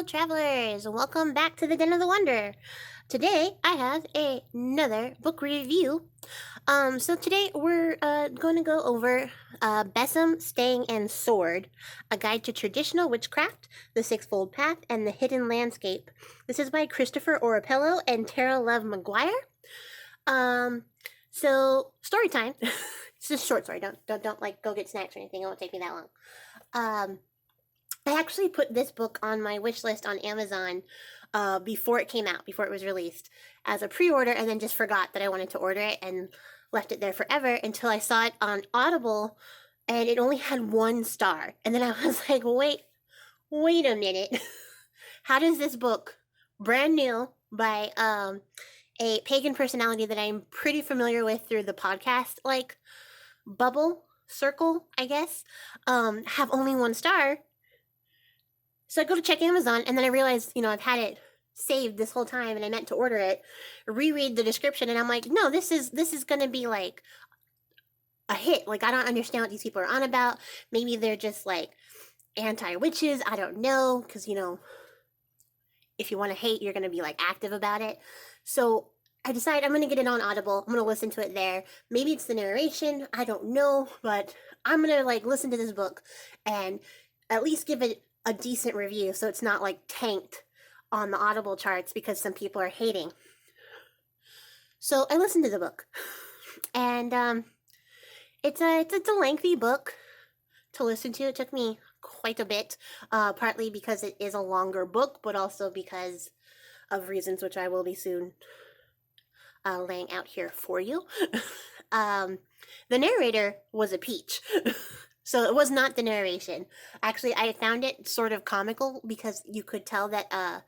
fellow travelers. Welcome back to the Den of the Wonder. Today I have another book review. So today we're going to go over Besom, Stang, and Sword, A Guide to Traditional Witchcraft, The Sixfold Path, and the Hidden Landscape. This is by Christopher Orapello and Tara Love Maguire. So story time. It's just a short story. Don't like go get snacks or anything. It won't take me that long. I actually put this book on my wish list on Amazon before it came out, before it was released, as a pre-order, and then just forgot that I wanted to order it and left it there forever until I saw it on Audible, and it only had 1 star. And then I was like, wait a minute. How does this book, brand new, by a pagan personality that I'm pretty familiar with through the podcast, like, bubble, circle, I guess, have only 1 star? So I go to check Amazon, and then I realize, I've had it saved this whole time, and I meant to order it, reread the description, and I'm like, no, this is going to be, like, a hit. Like, I don't understand what these people are on about. Maybe they're just, like, anti-witches. I don't know, because, if you want to hate, you're going to be, like, active about it. So I decide I'm going to get it on Audible. I'm going to listen to it there. Maybe it's the narration. I don't know, but I'm going to, like, listen to this book and at least give it a decent review, so it's not like tanked on the Audible charts because some people are hating. So I listened to the book, and it's a lengthy book to listen to. It took me quite a bit, partly because it is a longer book, but also because of reasons which I will be soon laying out here for you. The narrator was a peach. So it was not the narration. Actually, I found it sort of comical because you could tell that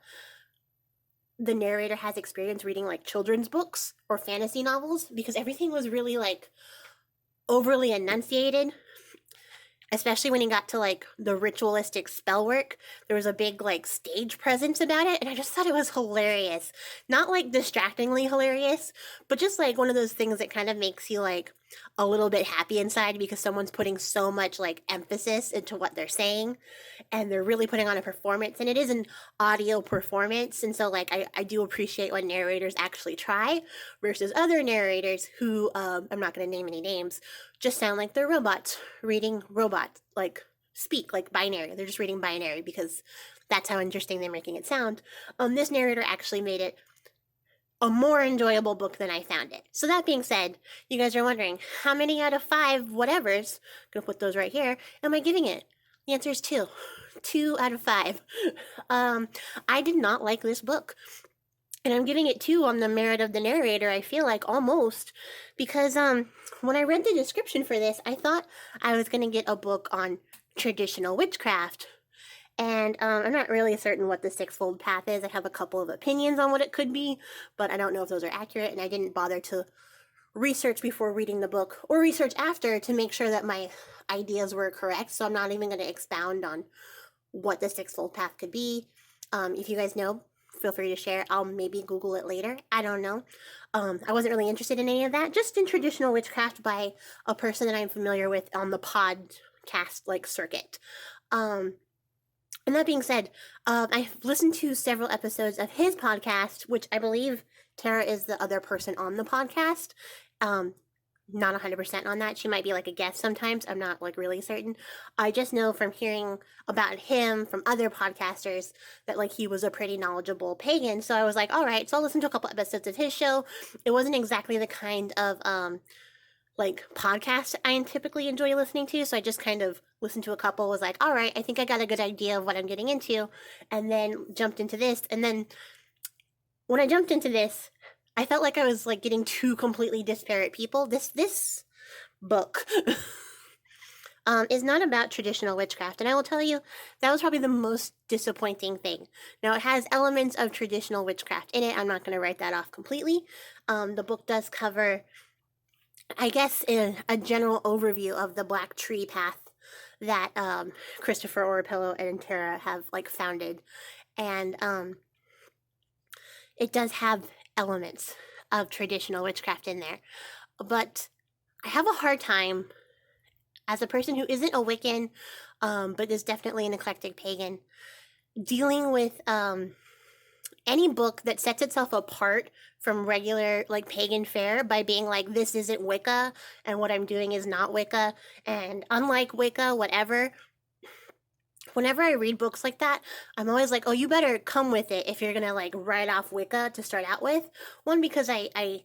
the narrator has experience reading, like, children's books or fantasy novels, because everything was really, like, overly enunciated. Especially when he got to, like, the ritualistic spell work. There was a big, like, stage presence about it, and I just thought it was hilarious. Not, like, distractingly hilarious, but just, like, one of those things that kind of makes you, like, a little bit happy inside because someone's putting so much, like, emphasis into what they're saying, and they're really putting on a performance, and it is an audio performance, and so, like, I do appreciate when narrators actually try, versus other narrators who, I'm not going to name any names, just sound like they're robots reading robots, like, speak, like binary. They're just reading binary because that's how interesting they're making it sound. This narrator actually made it a more enjoyable book than I found it. So that being said, you guys are wondering, how many out of 5 whatevers, gonna put those right here, am I giving it? The answer is 2. 2 out of 5. I did not like this book. And I'm giving it 2 on the merit of the narrator, I feel like, almost. Because when I read the description for this, I thought I was going to get a book on traditional witchcraft. And I'm not really certain what the Sixfold Path is. I have a couple of opinions on what it could be, but I don't know if those are accurate, and I didn't bother to research before reading the book, or research after to make sure that my ideas were correct, so I'm not even going to expound on what the Sixfold Path could be. If you guys know, feel free to share. I'll maybe Google it later. I don't know. I wasn't really interested in any of that, just in traditional witchcraft by a person that I'm familiar with on the podcast, like, circuit. And that being said, I've listened to several episodes of his podcast, which I believe Tara is the other person on the podcast. Not 100% on that. She might be, like, a guest sometimes. I'm not, like, really certain. I just know from hearing about him from other podcasters that, like, he was a pretty knowledgeable pagan. So I was like, all right, so I'll listen to a couple episodes of his show. It wasn't exactly the kind of like, podcast I typically enjoy listening to, so I just kind of listened to a couple, was like, all right, I think I got a good idea of what I'm getting into, and then jumped into this, and then when I jumped into this, I felt like I was, like, getting 2 completely disparate people. This book is not about traditional witchcraft, and I will tell you, that was probably the most disappointing thing. Now, it has elements of traditional witchcraft in it. I'm not going to write that off completely. The book does cover, I guess, in a general overview of the Black Tree Path that Christopher Orapello and Tara have, like, founded, and it does have elements of traditional witchcraft in there, but I have a hard time, as a person who isn't a Wiccan, but is definitely an eclectic pagan, dealing with any book that sets itself apart from regular like pagan fare by being like, this isn't Wicca and what I'm doing is not Wicca and unlike Wicca, whatever. Whenever I read books like that, I'm always like, oh, you better come with it if you're gonna like write off Wicca to start out with. One, because I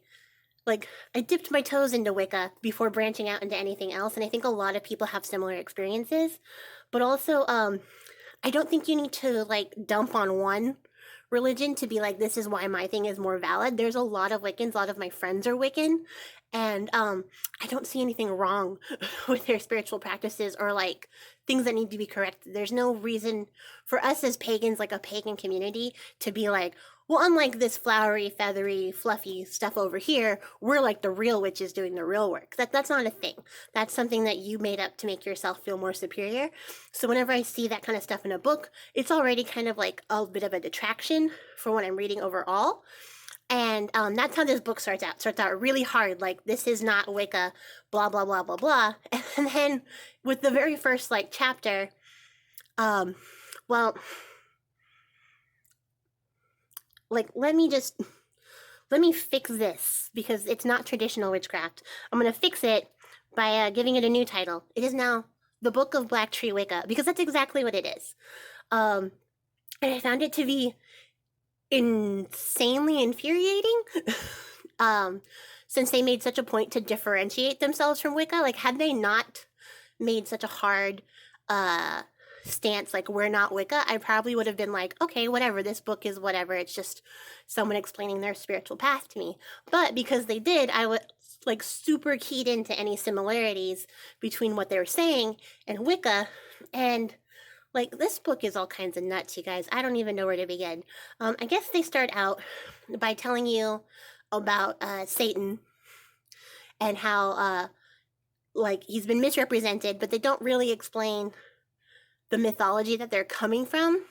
dipped my toes into Wicca before branching out into anything else, and I think a lot of people have similar experiences. But also, I don't think you need to like dump on one religion to be like, this is why my thing is more valid. There's a lot of Wiccans, a lot of my friends are Wiccan, and I don't see anything wrong with their spiritual practices or like things that need to be corrected. There's no reason for us as pagans, like a pagan community, to be like, well, unlike this flowery, feathery, fluffy stuff over here, we're like the real witches doing the real work. That's not a thing. That's something that you made up to make yourself feel more superior. So whenever I see that kind of stuff in a book, it's already kind of like a bit of a detraction for what I'm reading overall. And that's how this book starts out. It starts out really hard, like, this is not Wicca, blah, blah, blah, blah, blah. And then with the very first, like, chapter, well, like, let me fix this, because it's not traditional witchcraft. I'm going to fix it by giving it a new title. It is now The Book of Black Tree Wicca, because that's exactly what it is. And I found it to be insanely infuriating. Since they made such a point to differentiate themselves from Wicca. Like, had they not made such a hard stance, like, we're not Wicca, I probably would have been like, okay, whatever, this book is whatever, it's just someone explaining their spiritual path to me. But because they did, I was like super keyed into any similarities between what they were saying and Wicca. And like, this book is all kinds of nuts, you guys. I don't even know where to begin. I guess they start out by telling you about Satan and how, like, he's been misrepresented, but they don't really explain the mythology that they're coming from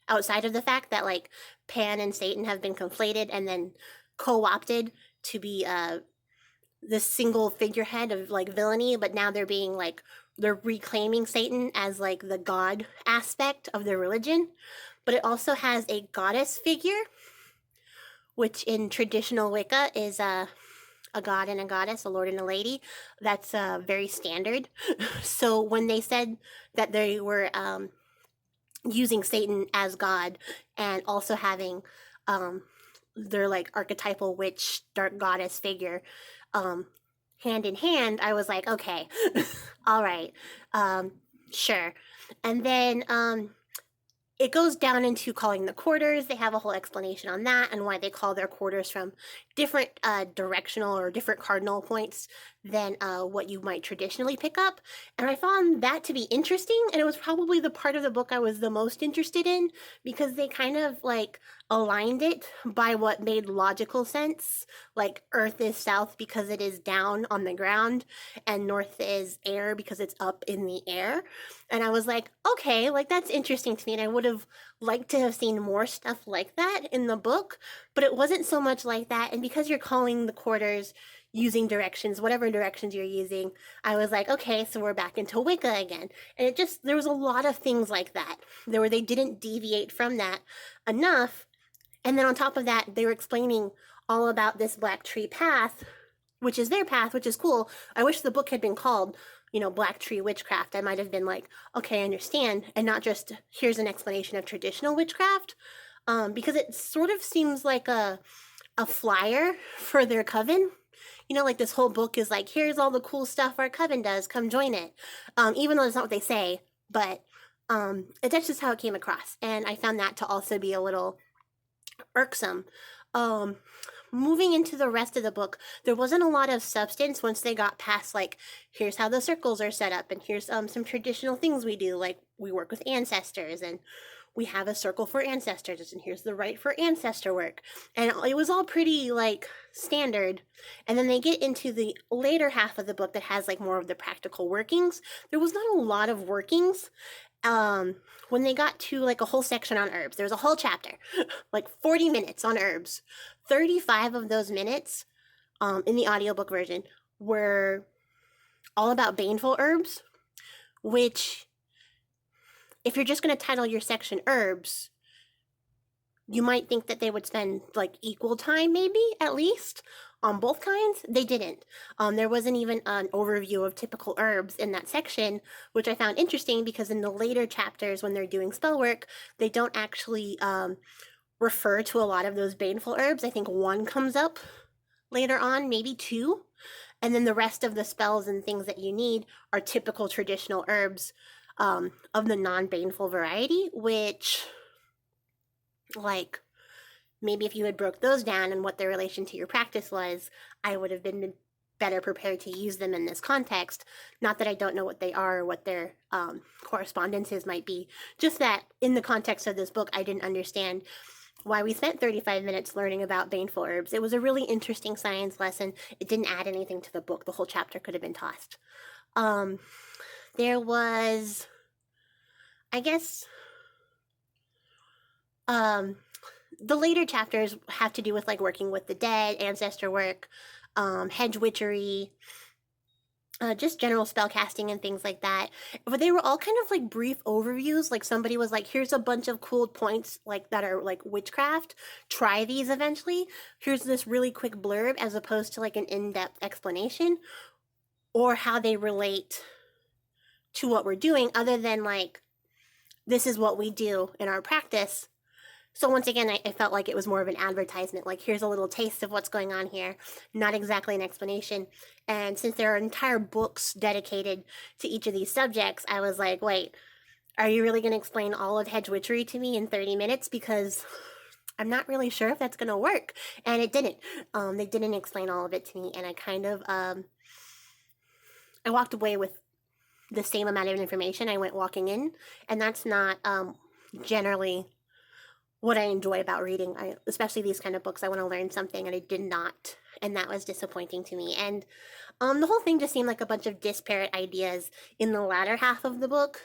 outside of the fact that, like, Pan and Satan have been conflated and then co-opted to be this single figurehead of, like, villainy, but now they're being, like, they're reclaiming Satan as like the god aspect of their religion. But it also has a goddess figure, which in traditional Wicca is a god and a goddess, a lord and a lady. That's very standard. So when they said that they were using Satan as god and also having their like archetypal witch dark goddess figure hand in hand, I was like, okay, all right, sure. And then it goes down into calling the quarters. They have a whole explanation on that and why they call their quarters from different directional or different cardinal points than what you might traditionally pick up. And I found that to be interesting, and it was probably the part of the book I was the most interested in, because they kind of like aligned it by what made logical sense. Like, earth is south because it is down on the ground, and north is air because it's up in the air. And I was like, okay, like, that's interesting to me, and I would have liked to have seen more stuff like that in the book, but it wasn't so much like that. And because you're calling the quarters using directions, whatever directions you're using, I was like, okay, so we're back into Wicca again. And it just, there was a lot of things like that where they didn't deviate from that enough. And then on top of that, they were explaining all about this Black Tree path, which is their path, which is cool. I wish the book had been called, Black Tree Witchcraft. I might have been like, okay, I understand, and not just, here's an explanation of traditional witchcraft, because it sort of seems like a flyer for their coven. Like, this whole book is like, here's all the cool stuff our coven does, come join it. Even though it's not what they say, but that's just how it came across. And I found that to also be a little irksome. Moving into the rest of the book, there wasn't a lot of substance once they got past, like, here's how the circles are set up, and here's some traditional things we do, like, we work with ancestors, and we have a circle for ancestors, and here's the rite for ancestor work. And it was all pretty, like, standard. And then they get into the later half of the book that has, like, more of the practical workings. There was not a lot of workings. When they got to, like, a whole section on herbs, there was a whole chapter, like 40 minutes on herbs. 35 of those minutes, in the audiobook version, were all about baneful herbs, which if you're just going to title your section herbs, you might think that they would spend like equal time, maybe at least, on both kinds. They didn't. There wasn't even an overview of typical herbs in that section, which I found interesting because in the later chapters, when they're doing spell work, they don't actually refer to a lot of those baneful herbs. I think one comes up later on, maybe two. And then the rest of the spells and things that you need are typical traditional herbs of the non-baneful variety, which, like, maybe if you had broke those down and what their relation to your practice was, I would have been better prepared to use them in this context. Not that I don't know what they are or what their correspondences might be, just that in the context of this book, I didn't understand why we spent 35 minutes learning about baneful herbs. It was a really interesting science lesson. It didn't add anything to the book. The whole chapter could have been tossed. There was, I guess, the later chapters have to do with like working with the dead, ancestor work, hedge witchery, just general spell casting and things like that. But they were all kind of like brief overviews. Like somebody was like, here's a bunch of cool points like that are like witchcraft. Try these eventually. Here's this really quick blurb as opposed to like an in-depth explanation or how they relate to what we're doing, other than like, this is what we do in our practice. So once again, I felt like it was more of an advertisement, like here's a little taste of what's going on here, not exactly an explanation. And since there are entire books dedicated to each of these subjects, I was like, wait, are you really going to explain all of hedge witchery to me in 30 minutes? Because I'm not really sure if that's going to work. And it didn't. They didn't explain all of it to me, and I kind of, I walked away with the same amount of information I went walking in, and that's not generally what I enjoy about reading. Especially these kind of books, I want to learn something, and I did not, and that was disappointing to me. And the whole thing just seemed like a bunch of disparate ideas in the latter half of the book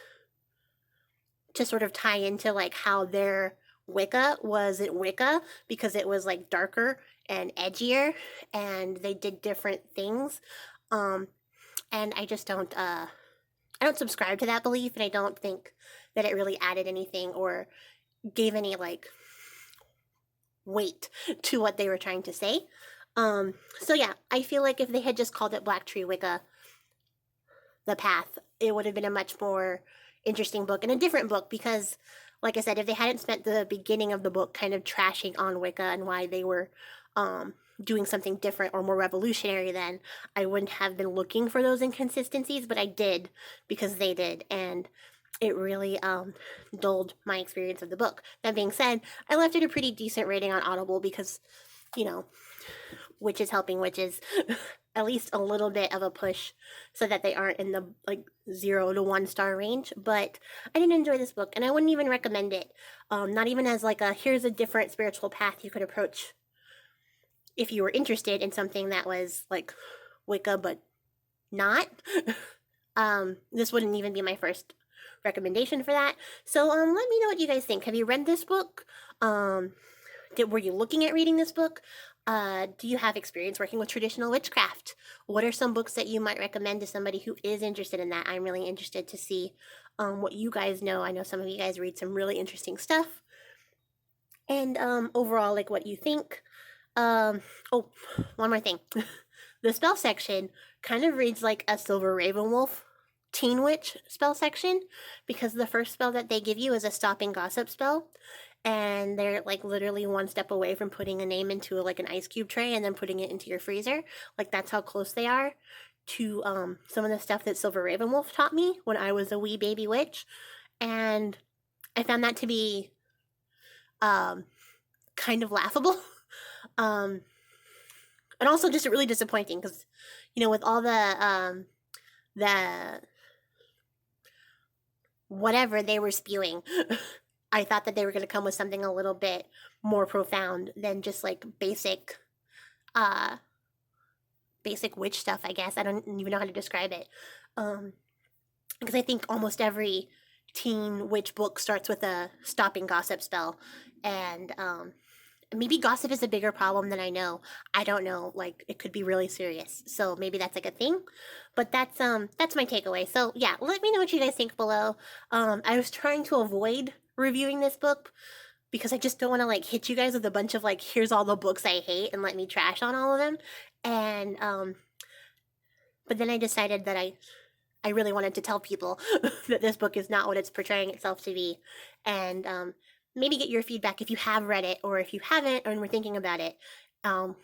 to sort of tie into like how their Wicca wasn't Wicca, because it was like darker and edgier, and they did different things. And I just don't I don't subscribe to that belief, and I don't think that it really added anything or gave any like weight to what they were trying to say. So yeah, I feel like if they had just called it Black Tree Wicca, The Path, it would have been a much more interesting book and a different book, because like I said, if they hadn't spent the beginning of the book kind of trashing on Wicca and why they were doing something different or more revolutionary, then I wouldn't have been looking for those inconsistencies, but I did because they did, and it really dulled my experience of the book. That being said, I left it a pretty decent rating on Audible because, you know, witches helping witches, at least a little bit of a push so that they aren't in the like 0 to 1 star range. But I didn't enjoy this book, and I wouldn't even recommend it. Not even as like a here's a different spiritual path you could approach if you were interested in something that was like Wicca but not. This wouldn't even be my first recommendation for that. So let me know what you guys think. Have you read this book? Were you looking at reading this book? Do you have experience working with traditional witchcraft? What are some books that you might recommend to somebody who is interested in that? I'm really interested to see what you guys know. I know some of you guys read some really interesting stuff. And overall, like what you think. Oh, one more thing. The spell section kind of reads like a Silver Ravenwolf Teen Witch spell section, because the first spell that they give you is a Stopping Gossip spell, and they're like literally one step away from putting a name into like an ice cube tray and then putting it into your freezer. Like that's how close they are to some of the stuff that Silver Ravenwolf taught me when I was a wee baby witch, and I found that to be kind of laughable. And also just really disappointing because, you know, with all the whatever they were spewing, I thought that they were going to come with something a little bit more profound than just like basic witch stuff, I guess. I don't even know how to describe it. Because I think almost every teen witch book starts with a Stopping Gossip spell, and maybe gossip is a bigger problem than I know. I don't know. Like, it could be really serious. So maybe that's like a thing. But that's my takeaway. So yeah, let me know what you guys think below. I was trying to avoid reviewing this book because I just don't want to like hit you guys with a bunch of like, here's all the books I hate and let me trash on all of them. And but then I decided that I really wanted to tell people that this book is not what it's portraying itself to be. And maybe get your feedback if you have read it or if you haven't and were thinking about it. Um,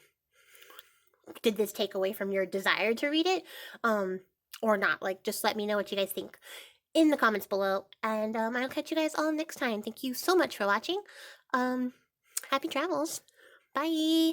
did this take away from your desire to read it or not? Like, just let me know what you guys think in the comments below. And I'll catch you guys all next time. Thank you so much for watching. Happy travels. Bye.